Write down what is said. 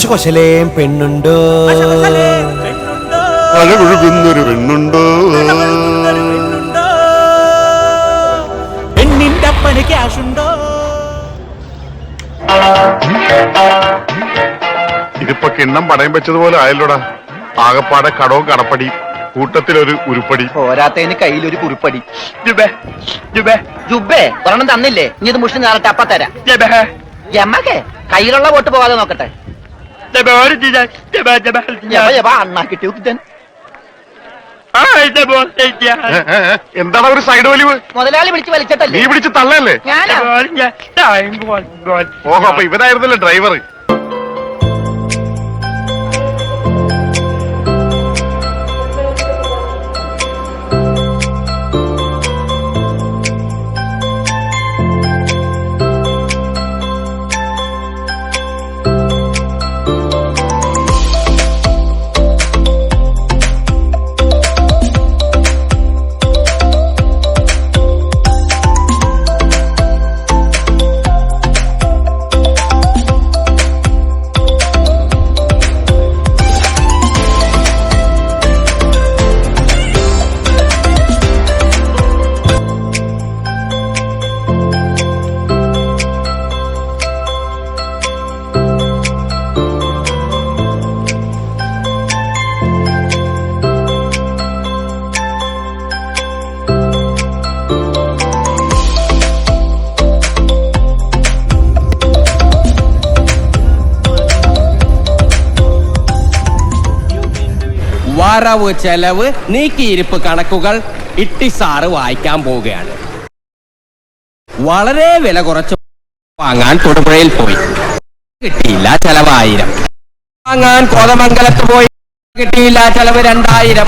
കൊശലേം പെണ്ണുണ്ടോ, അഴകൊഴുകുന്നൊരു പെണ്ണുണ്ടോ, പെണ്ണിന്റെ അപ്പന് ക്യാഷുണ്ടോ? ഇതിപ്പോ കിണ്ണം പടയം വെച്ചതുപോലെ ആയല്ലോടാ. ആകപ്പാടെ കടവും കടപ്പടി, കൂട്ടത്തിലൊരു ഉരുപ്പടി. പോരാത്തതിന് കയ്യിലൊരു കുറിപ്പടി. ജുബേ ഒരെണ്ണം തന്നില്ലേ, ഇനി ഇത് മുഷിന് നേരത്തെ അപ്പ തരാം. ജമ്മക്കെ കയ്യിലുള്ള വോട്ട് പോവാതെ നോക്കട്ടെ. അണ്ണാ കിട്ടിയോ എന്താണ് ഒരു സൈഡ് വലിവ്? മുതലാളി വിളിച്ച് വലിച്ചിട്ടല്ലേ? നീ പിടിച്ച് തള്ളല്ലേ? ഓഹോ, അപ്പൊ ഇവനായിരുന്നല്ലേ ഡ്രൈവർ. വരവ് ചെലവ് നീക്കിയിരിപ്പ് കണക്കുകൾ ഇട്ടിസാറ് വായിക്കാൻ പോവുകയാണ്. വളരെ വില കുറച്ച് വാങ്ങാൻ തൊടുപുഴയിൽ പോയി, കിട്ടിയില്ല, ചെലവ് 1000. വാങ്ങാൻ കോതമംഗലത്ത് പോയി, കിട്ടിയില്ല, ചെലവ് 2000.